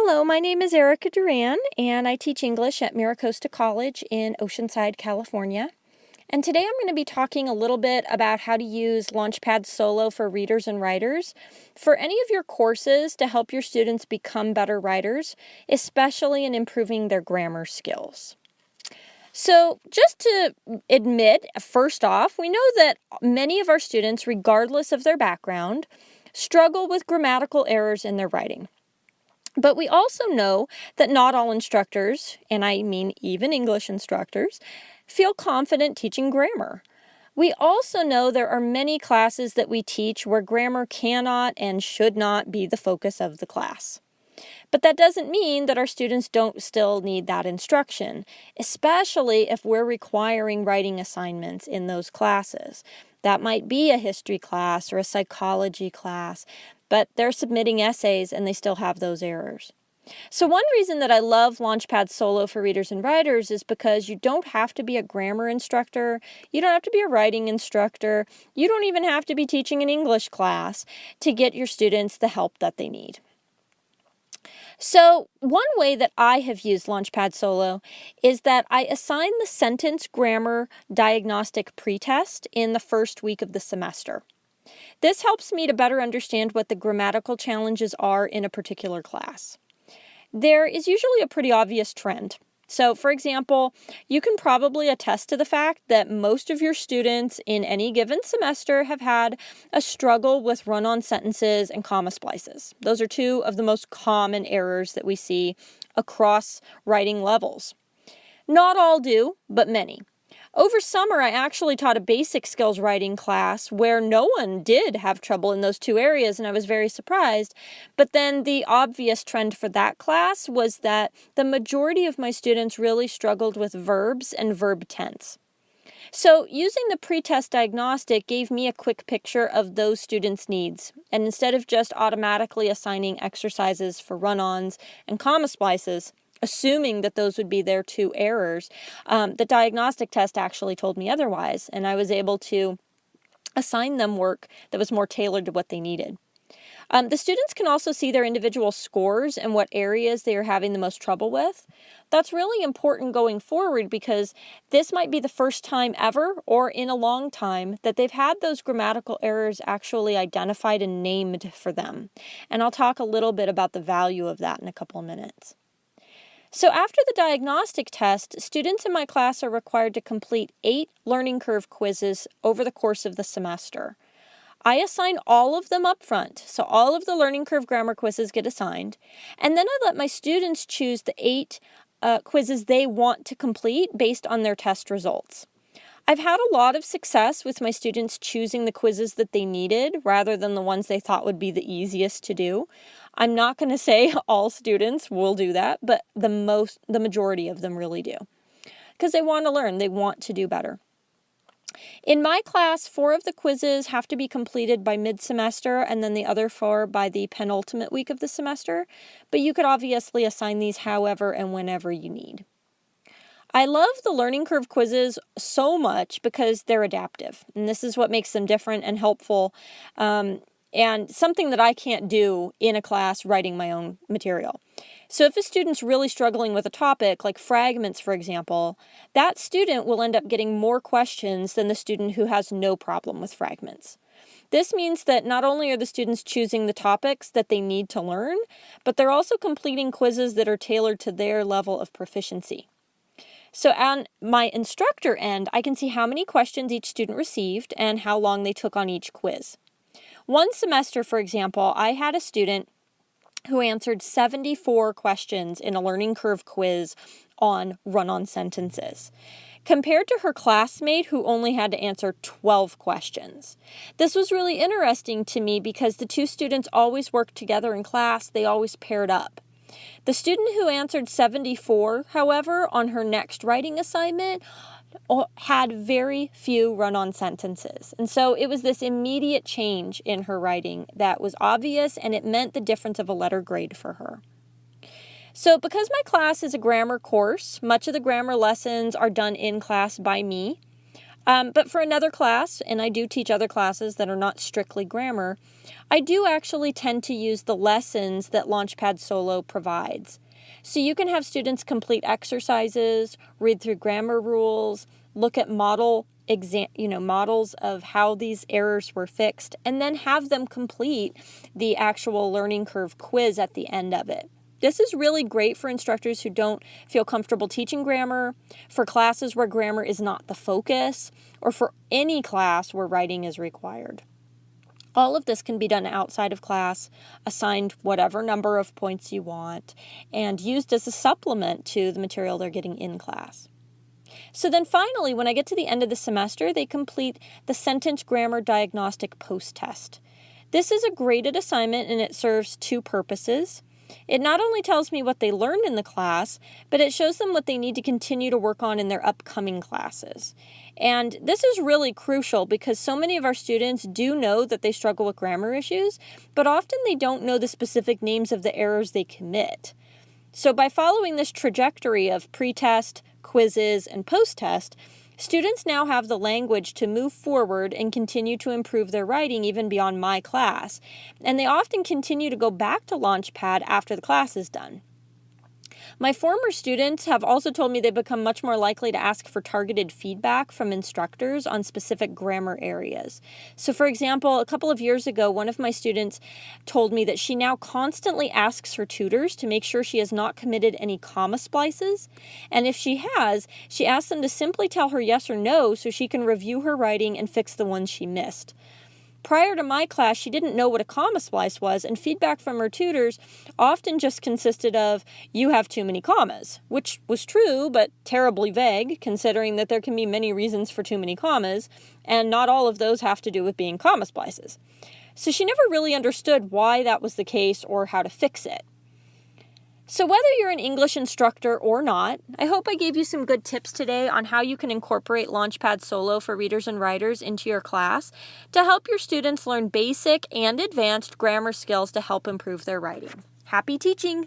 Hello, my name is Erica Duran, and I teach English at MiraCosta College in Oceanside, California. And today I'm going to be talking a little bit about how to use LaunchPad Solo for readers and writers for any of your courses to help your students become better writers, especially in improving their grammar skills. So just to admit, first off, we know that many of our students, regardless of their background, struggle with grammatical errors in their writing. But we also know that not all instructors, and I mean even English instructors, feel confident teaching grammar. We also know there are many classes that we teach where grammar cannot and should not be the focus of the class. But that doesn't mean that our students don't still need that instruction, especially if we're requiring writing assignments in those classes. That might be a history class or a psychology class, but they're submitting essays and they still have those errors. So one reason that I love LaunchPad Solo for readers and writers is because you don't have to be a grammar instructor, you don't have to be a writing instructor, you don't even have to be teaching an English class to get your students the help that they need. So one way that I have used LaunchPad Solo is that I assign the sentence grammar diagnostic pretest in the first week of the semester. This helps me to better understand what the grammatical challenges are in a particular class. There is usually a pretty obvious trend. So, for example, you can probably attest to the fact that most of your students in any given semester have had a struggle with run-on sentences and comma splices. Those are two of the most common errors that we see across writing levels. Not all do, but many. Over summer, I actually taught a basic skills writing class where no one did have trouble in those two areas, and I was very surprised. But then the obvious trend for that class was that the majority of my students really struggled with verbs and verb tense. So using the pretest diagnostic gave me a quick picture of those students' needs. And instead of just automatically assigning exercises for run-ons and comma splices, assuming that those would be their two errors, the diagnostic test actually told me otherwise, and I was able to assign them work that was more tailored to what they needed. The students can also see their individual scores and what areas they are having the most trouble with. That's really important going forward because this might be the first time ever or in a long time that they've had those grammatical errors actually identified and named for them. And I'll talk a little bit about the value of that in a couple of minutes. So after the diagnostic test, students in my class are required to complete 8 learning curve quizzes over the course of the semester. I assign all of them up front, so all of the learning curve grammar quizzes get assigned, and then I let my students choose the 8 quizzes they want to complete based on their test results. I've had a lot of success with my students choosing the quizzes that they needed rather than the ones they thought would be the easiest to do. I'm not going to say all students will do that, but the majority of them really do. Because they want to learn, they want to do better. In my class, 4 of the quizzes have to be completed by mid-semester and then the other 4 by the penultimate week of the semester, but you could obviously assign these however and whenever you need. I love the learning curve quizzes so much because they're adaptive, and this is what makes them different and helpful, and something that I can't do in a class writing my own material. So if a student's really struggling with a topic, like fragments, for example, that student will end up getting more questions than the student who has no problem with fragments. This means that not only are the students choosing the topics that they need to learn, but they're also completing quizzes that are tailored to their level of proficiency. So on my instructor end, I can see how many questions each student received and how long they took on each quiz. One semester, for example, I had a student who answered 74 questions in a learning curve quiz on run-on sentences, compared to her classmate who only had to answer 12 questions. This was really interesting to me because the two students always worked together in class, they always paired up. The student who answered 74, however, on her next writing assignment had very few run-on sentences. And so it was this immediate change in her writing that was obvious, and it meant the difference of a letter grade for her. So because my class is a grammar course, much of the grammar lessons are done in class by me. But for another class, and I do teach other classes that are not strictly grammar, I do actually tend to use the lessons that LaunchPad Solo provides. So you can have students complete exercises, read through grammar rules, look at models of how these errors were fixed, and then have them complete the actual learning curve quiz at the end of it. This is really great for instructors who don't feel comfortable teaching grammar, for classes where grammar is not the focus, or for any class where writing is required. All of this can be done outside of class, assigned whatever number of points you want, and used as a supplement to the material they're getting in class. So then finally, when I get to the end of the semester, they complete the sentence grammar diagnostic post-test. This is a graded assignment and it serves two purposes. It not only tells me what they learned in the class, but it shows them what they need to continue to work on in their upcoming classes. And this is really crucial because so many of our students do know that they struggle with grammar issues, but often they don't know the specific names of the errors they commit. So by following this trajectory of pre-test, quizzes, and post-test, students now have the language to move forward and continue to improve their writing even beyond my class, and they often continue to go back to LaunchPad after the class is done. My former students have also told me they become much more likely to ask for targeted feedback from instructors on specific grammar areas. So for example, a couple of years ago, one of my students told me that she now constantly asks her tutors to make sure she has not committed any comma splices. And if she has, she asks them to simply tell her yes or no so she can review her writing and fix the ones she missed. Prior to my class, she didn't know what a comma splice was, and feedback from her tutors often just consisted of, "You have too many commas," which was true, but terribly vague, considering that there can be many reasons for too many commas, and not all of those have to do with being comma splices. So she never really understood why that was the case or how to fix it. So whether you're an English instructor or not, I hope I gave you some good tips today on how you can incorporate LaunchPad Solo for readers and writers into your class to help your students learn basic and advanced grammar skills to help improve their writing. Happy teaching!